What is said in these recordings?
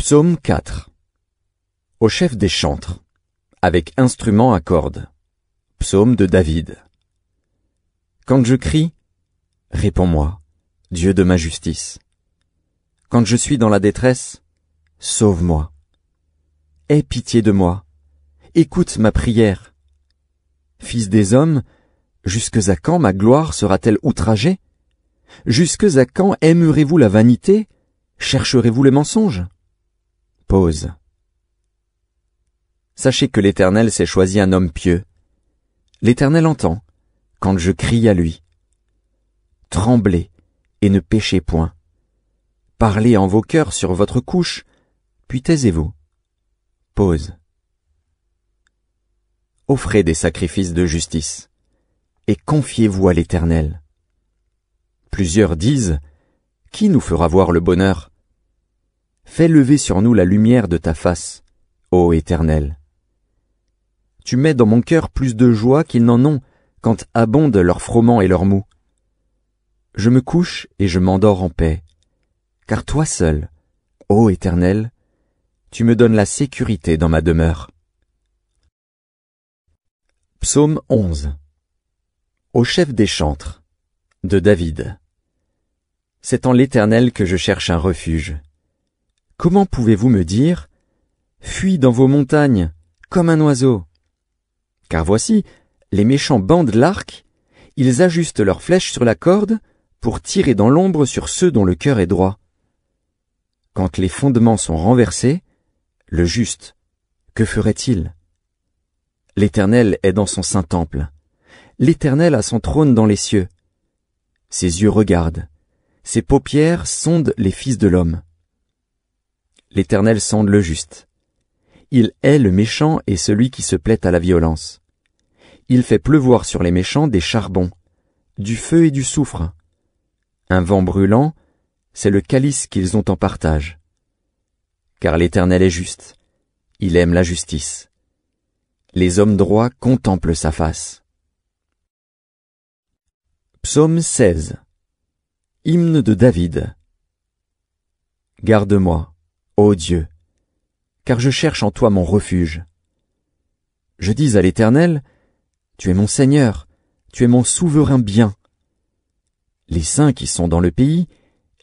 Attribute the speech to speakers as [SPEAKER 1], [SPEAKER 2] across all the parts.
[SPEAKER 1] Psaume 4. Au chef des chantres, avec instrument à cordes. Psaume de David. Quand je crie, réponds-moi, Dieu de ma justice. Quand je suis dans la détresse, sauve-moi. Aie pitié de moi, écoute ma prière. Fils des hommes, jusques à quand ma gloire sera-t-elle outragée? Jusques à quand aimerez-vous la vanité? Chercherez-vous le mensonge? Pause. Sachez que l'Éternel s'est choisi un homme pieux. L'Éternel entend, quand je crie à lui. Tremblez et ne péchez point. Parlez en vos cœurs sur votre couche, puis taisez-vous. Pause. Offrez des sacrifices de justice, et confiez-vous à l'Éternel. Plusieurs disent, qui nous fera voir le bonheur? Fais lever sur nous la lumière de ta face, ô Éternel. Tu mets dans mon cœur plus de joie qu'ils n'en ont, quand abondent leur froment et leur mou. Je me couche et je m'endors en paix, car toi seul, ô Éternel, tu me donnes la sécurité dans ma demeure. Psaume 11. Au chef des chantres, de David. C'est en l'Éternel que je cherche un refuge. Comment pouvez-vous me dire, fuis dans vos montagnes, comme un oiseau? Car voici, les méchants bandent l'arc, ils ajustent leurs flèches sur la corde, pour tirer dans l'ombre sur ceux dont le cœur est droit. Quand les fondements sont renversés, le juste, que ferait-il? L'Éternel est dans son saint temple. L'Éternel a son trône dans les cieux. Ses yeux regardent, ses paupières sondent les fils de l'homme. L'Éternel sonde le juste. Il hait le méchant et celui qui se plaît à la violence. Il fait pleuvoir sur les méchants des charbons, du feu et du soufre. Un vent brûlant, c'est le calice qu'ils ont en partage. Car l'Éternel est juste, il aime la justice. Les hommes droits contemplent sa face. Psaume 16. Hymne de David. Garde-moi, ô Dieu, car je cherche en toi mon refuge. Je dis à l'Éternel, tu es mon Seigneur, tu es mon souverain bien. Les saints qui sont dans le pays,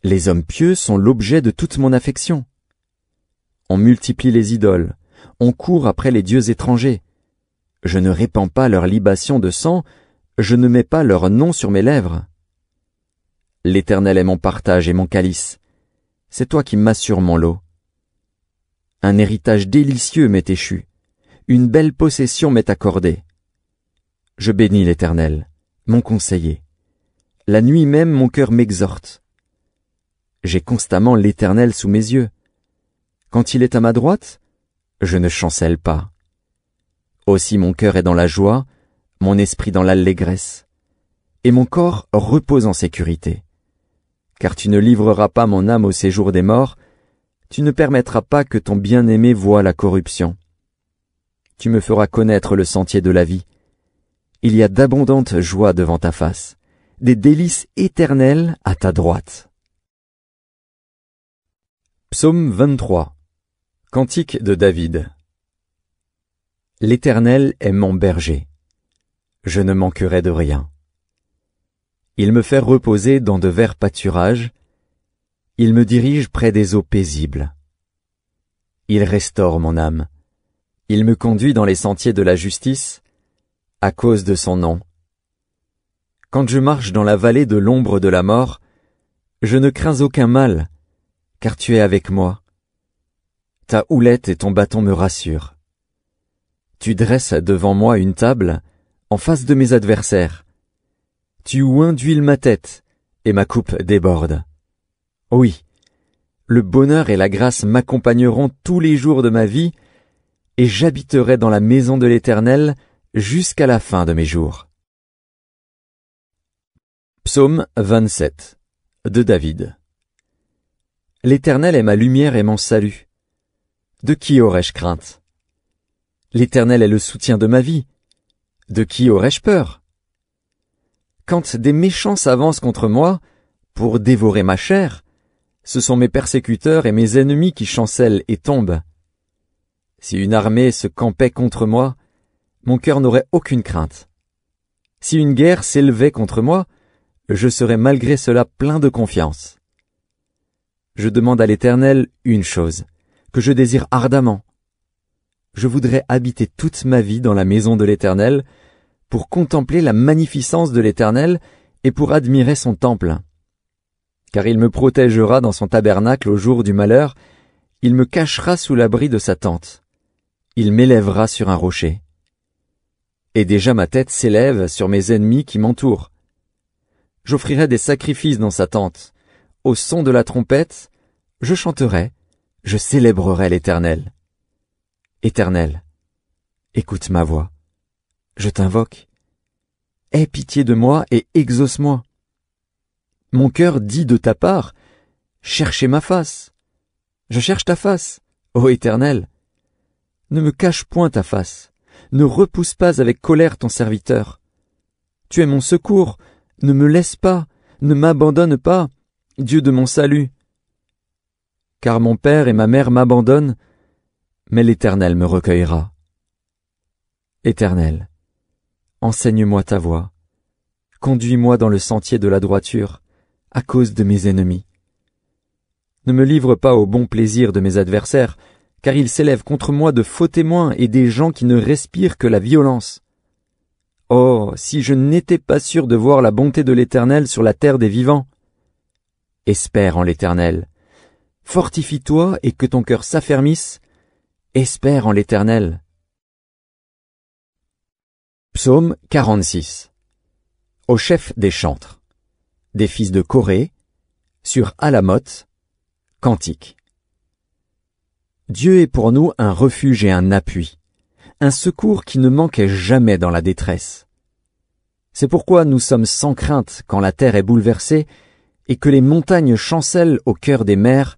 [SPEAKER 1] les hommes pieux sont l'objet de toute mon affection. On multiplie les idoles, on court après les dieux étrangers. Je ne répands pas leur libation de sang, je ne mets pas leur nom sur mes lèvres. L'Éternel est mon partage et mon calice. C'est toi qui m'assures mon lot. Un héritage délicieux m'est échu. Une belle possession m'est accordée. Je bénis l'Éternel, mon conseiller. La nuit même mon cœur m'exhorte. J'ai constamment l'Éternel sous mes yeux. Quand il est à ma droite, je ne chancelle pas. Aussi mon cœur est dans la joie, mon esprit dans l'allégresse, et mon corps repose en sécurité. Car tu ne livreras pas mon âme au séjour des morts, tu ne permettras pas que ton bien-aimé voie la corruption. Tu me feras connaître le sentier de la vie. Il y a d'abondantes joies devant ta face, des délices éternelles à ta droite. Psaume 23. Cantique de David. L'Éternel est mon berger. Je ne manquerai de rien. Il me fait reposer dans de verts pâturages. Il me dirige près des eaux paisibles. Il restaure mon âme. Il me conduit dans les sentiers de la justice, à cause de son nom. Quand je marche dans la vallée de l'ombre de la mort, je ne crains aucun mal, car tu es avec moi. Ta houlette et ton bâton me rassurent. Tu dresses devant moi une table, en face de mes adversaires. Tu oins d'huile ma tête, et ma coupe déborde. Oui, le bonheur et la grâce m'accompagneront tous les jours de ma vie, et j'habiterai dans la maison de l'Éternel jusqu'à la fin de mes jours. Psaume 27, de David. L'Éternel est ma lumière et mon salut. De qui aurais-je crainte? L'Éternel est le soutien de ma vie. De qui aurais-je peur? Quand des méchants s'avancent contre moi, pour dévorer ma chair, Ce sont mes persécuteurs et mes ennemis qui chancellent et tombent. Si une armée se campait contre moi, mon cœur n'aurait aucune crainte. Si une guerre s'élevait contre moi, je serais malgré cela plein de confiance. Je demande à l'Éternel une chose, que je désire ardemment. Je voudrais habiter toute ma vie dans la maison de l'Éternel, pour contempler la magnificence de l'Éternel et pour admirer son temple. Car il me protégera dans son tabernacle au jour du malheur, il me cachera sous l'abri de sa tente. Il m'élèvera sur un rocher. Et déjà ma tête s'élève sur mes ennemis qui m'entourent. J'offrirai des sacrifices dans sa tente. Au son de la trompette, je chanterai, je célébrerai l'Éternel. Éternel, écoute ma voix. Je t'invoque. Aie pitié de moi et exauce-moi. Mon cœur dit de ta part, cherchez ma face. Je cherche ta face, ô Éternel. Ne me cache point ta face, ne repousse pas avec colère ton serviteur. Tu es mon secours, ne me laisse pas, ne m'abandonne pas, Dieu de mon salut. Car mon père et ma mère m'abandonnent, mais l'Éternel me recueillera. Éternel, enseigne-moi ta voie, conduis-moi dans le sentier de la droiture, à cause de mes ennemis. Ne me livre pas au bon plaisir de mes adversaires, car ils s'élèvent contre moi de faux témoins et des gens qui ne respirent que la violence. Oh, si je n'étais pas sûr de voir la bonté de l'Éternel sur la terre des vivants. Espère en l'Éternel. Fortifie-toi et que ton cœur s'affermisse. Espère en l'Éternel. Psaume 46. Au chef des chantres, des fils de Corée, sur Alamoth, cantique. Dieu est pour nous un refuge et un appui, un secours qui ne manquait jamais dans la détresse. C'est pourquoi nous sommes sans crainte quand la terre est bouleversée et que les montagnes chancellent au cœur des mers,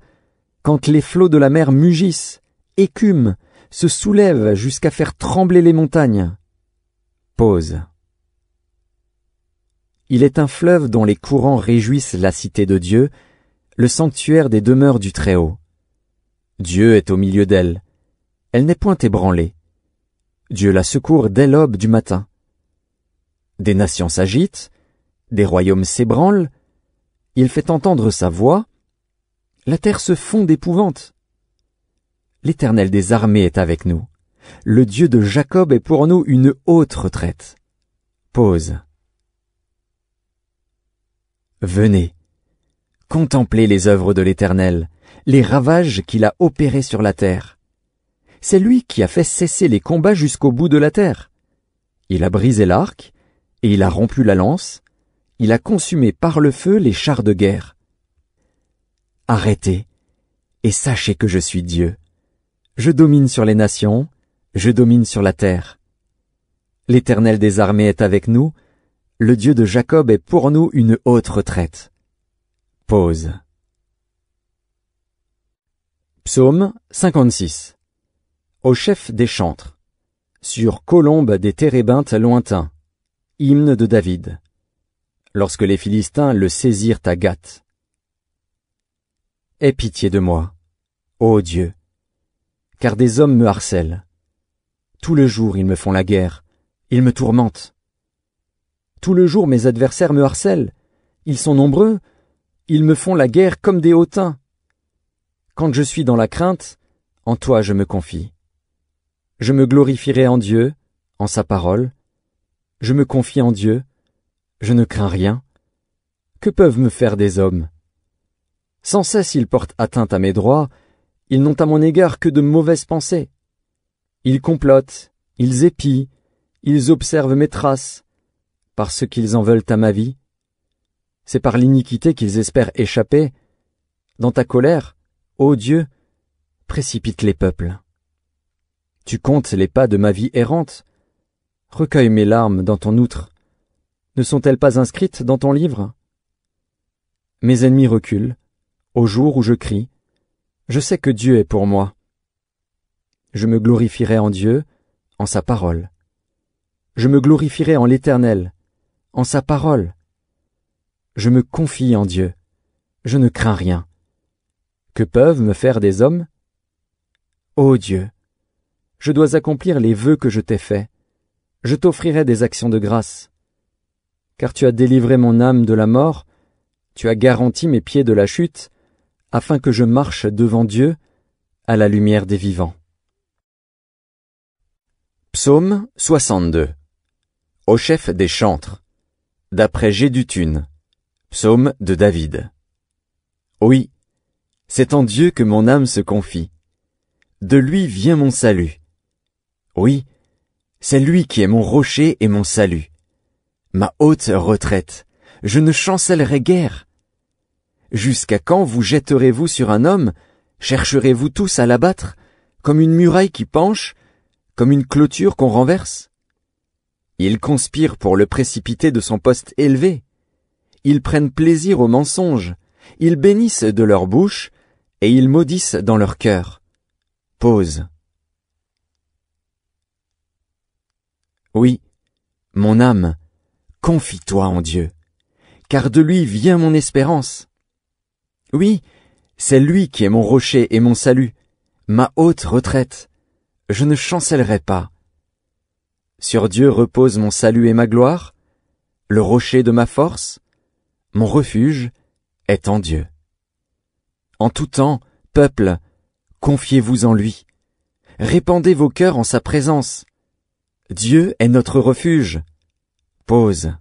[SPEAKER 1] quand les flots de la mer mugissent, écument, se soulèvent jusqu'à faire trembler les montagnes. Pause. Il est un fleuve dont les courants réjouissent la cité de Dieu, le sanctuaire des demeures du Très-Haut. Dieu est au milieu d'elle. Elle n'est point ébranlée. Dieu la secourt dès l'aube du matin. Des nations s'agitent, des royaumes s'ébranlent, il fait entendre sa voix, la terre se fond d'épouvante. L'Éternel des armées est avec nous. Le Dieu de Jacob est pour nous une haute retraite. Pause. Venez, contemplez les œuvres de l'Éternel, les ravages qu'il a opérés sur la terre. C'est lui qui a fait cesser les combats jusqu'au bout de la terre. Il a brisé l'arc, et il a rompu la lance, il a consumé par le feu les chars de guerre. Arrêtez, et sachez que je suis Dieu. Je domine sur les nations, je domine sur la terre. L'Éternel des armées est avec nous, le Dieu de Jacob est pour nous une haute retraite. Pause. Psaume 56. Au chef des chantres, sur colombe des térébinthes lointains, hymne de David, lorsque les Philistins le saisirent à Gath. Aie pitié de moi, ô Dieu, car des hommes me harcèlent. Tout le jour ils me font la guerre, ils me tourmentent. Tout le jour mes adversaires me harcèlent, ils sont nombreux, ils me font la guerre comme des hautains. Quand je suis dans la crainte, en toi je me confie. Je me glorifierai en Dieu, en sa parole. Je me confie en Dieu, je ne crains rien. Que peuvent me faire des hommes? Sans cesse ils portent atteinte à mes droits, ils n'ont à mon égard que de mauvaises pensées. Ils complotent, ils épient, ils observent mes traces, parce qu'ils en veulent à ma vie. C'est par l'iniquité qu'ils espèrent échapper. Dans ta colère, ô Dieu, précipite les peuples. Tu comptes les pas de ma vie errante. Recueille mes larmes dans ton outre. Ne sont-elles pas inscrites dans ton livre? Mes ennemis reculent. Au jour où je crie, je sais que Dieu est pour moi. Je me glorifierai en Dieu, en sa parole. Je me glorifierai en l'Éternel, en sa parole. Je me confie en Dieu, je ne crains rien. Que peuvent me faire des hommes? Ô Dieu, je dois accomplir les vœux que je t'ai faits. Je t'offrirai des actions de grâce. Car tu as délivré mon âme de la mort, tu as garanti mes pieds de la chute, afin que je marche devant Dieu à la lumière des vivants. Psaume 62. Au chef des chantres, d'après Géduthune, psaume de David. Oui, c'est en Dieu que mon âme se confie. De lui vient mon salut. Oui, c'est lui qui est mon rocher et mon salut. Ma haute retraite, je ne chancellerai guère. Jusqu'à quand vous jetterez-vous sur un homme? Chercherez-vous tous à l'abattre, comme une muraille qui penche, comme une clôture qu'on renverse? Ils conspirent pour le précipiter de son poste élevé. Ils prennent plaisir au mensonge. Ils bénissent de leur bouche, et ils maudissent dans leur cœur. Pause. Oui, mon âme, confie-toi en Dieu, car de lui vient mon espérance. Oui, c'est lui qui est mon rocher et mon salut, ma haute retraite. Je ne chancellerai pas. Sur Dieu repose mon salut et ma gloire, le rocher de ma force, mon refuge est en Dieu. En tout temps, peuple, confiez-vous en lui. Répandez vos cœurs en sa présence. Dieu est notre refuge. Pause.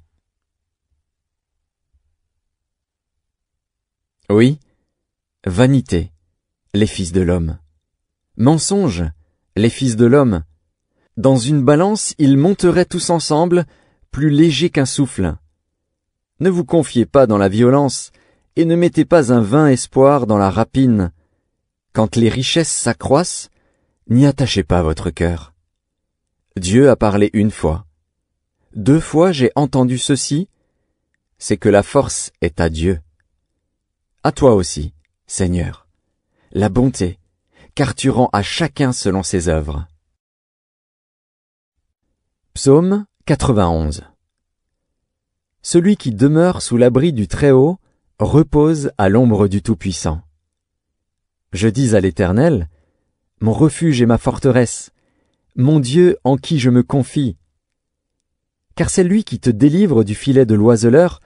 [SPEAKER 1] Oui, vanité, les fils de l'homme. Mensonge, les fils de l'homme. Dans une balance, ils monteraient tous ensemble, plus légers qu'un souffle. Ne vous confiez pas dans la violence, et ne mettez pas un vain espoir dans la rapine. Quand les richesses s'accroissent, n'y attachez pas votre cœur. Dieu a parlé une fois. 2 fois j'ai entendu ceci, c'est que la force est à Dieu. À toi aussi, Seigneur, la bonté, car tu rends à chacun selon ses œuvres. Psaume 91. Celui qui demeure sous l'abri du Très-Haut repose à l'ombre du Tout-Puissant. Je dis à l'Éternel, mon refuge et ma forteresse, mon Dieu en qui je me confie. Car c'est lui qui te délivre du filet de l'oiseleur,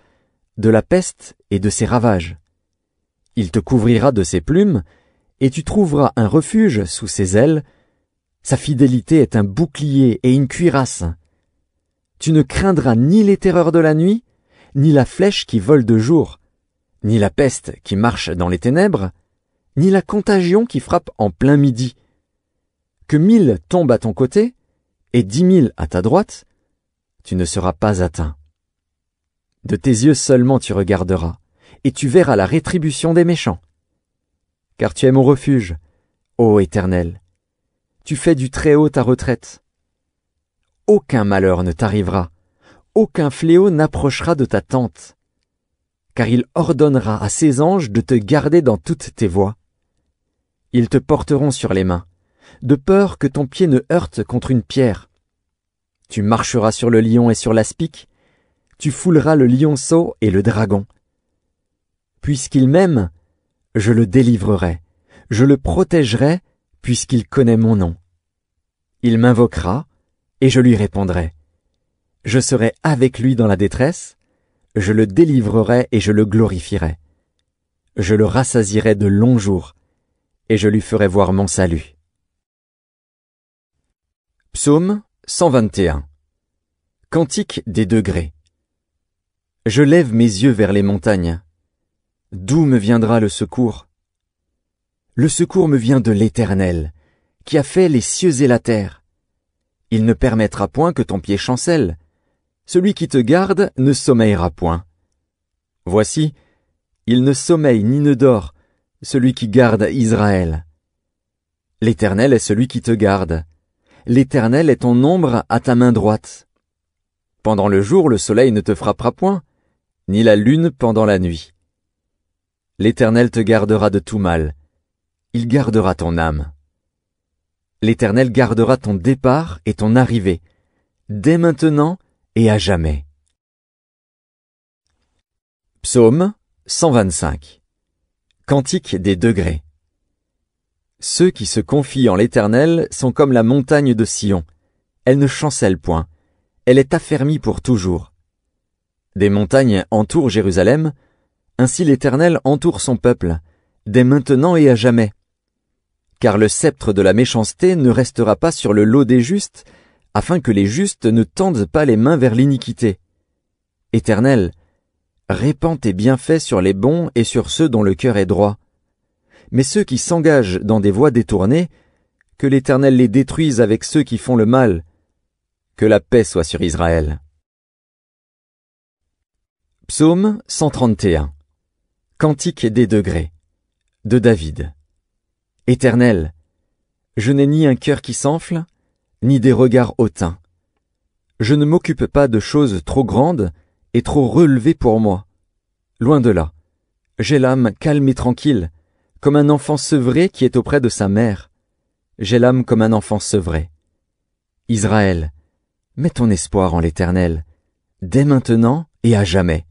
[SPEAKER 1] de la peste et de ses ravages. Il te couvrira de ses plumes, et tu trouveras un refuge sous ses ailes. Sa fidélité est un bouclier et une cuirasse. Tu ne craindras ni les terreurs de la nuit, ni la flèche qui vole de jour, ni la peste qui marche dans les ténèbres, ni la contagion qui frappe en plein midi. Que 1000 tombent à ton côté, et 10 000 à ta droite, tu ne seras pas atteint. De tes yeux seulement tu regarderas, et tu verras la rétribution des méchants. Car tu es mon refuge, ô Éternel. Tu fais du Très-Haut ta retraite. Aucun malheur ne t'arrivera, aucun fléau n'approchera de ta tente. Car il ordonnera à ses anges de te garder dans toutes tes voies. Ils te porteront sur les mains, de peur que ton pied ne heurte contre une pierre. Tu marcheras sur le lion et sur l'aspic, tu fouleras le lionceau et le dragon. Puisqu'il m'aime, je le délivrerai, je le protégerai, puisqu'il connaît mon nom. Il m'invoquera, et je lui répondrai. Je serai avec lui dans la détresse, je le délivrerai et je le glorifierai. Je le rassasierai de longs jours, et je lui ferai voir mon salut. Psaume 121. Cantique des degrés. Je lève mes yeux vers les montagnes. D'où me viendra le secours? Le secours me vient de l'Éternel, qui a fait les cieux et la terre. Il ne permettra point que ton pied chancelle. Celui qui te garde ne sommeillera point. Voici, il ne sommeille ni ne dort, celui qui garde Israël. L'Éternel est celui qui te garde. L'Éternel est ton ombre à ta main droite. Pendant le jour, le soleil ne te frappera point, ni la lune pendant la nuit. L'Éternel te gardera de tout mal. Il gardera ton âme. L'Éternel gardera ton départ et ton arrivée, dès maintenant et à jamais. Psaume 125. Cantique des degrés. Ceux qui se confient en l'Éternel sont comme la montagne de Sion. Elle ne chancelle point. Elle est affermie pour toujours. Des montagnes entourent Jérusalem. Ainsi l'Éternel entoure son peuple, dès maintenant et à jamais. Car le sceptre de la méchanceté ne restera pas sur le lot des justes, afin que les justes ne tendent pas les mains vers l'iniquité. Éternel, répands tes bienfaits sur les bons et sur ceux dont le cœur est droit. Mais ceux qui s'engagent dans des voies détournées, que l'Éternel les détruise avec ceux qui font le mal. Que la paix soit sur Israël. Psaume 131. Cantique des degrés. De David. Éternel, je n'ai ni un cœur qui s'enfle, ni des regards hautains. Je ne m'occupe pas de choses trop grandes et trop relevées pour moi. Loin de là. J'ai l'âme calme et tranquille, comme un enfant sevré qui est auprès de sa mère. J'ai l'âme comme un enfant sevré. Israël, mets ton espoir en l'Éternel, dès maintenant et à jamais.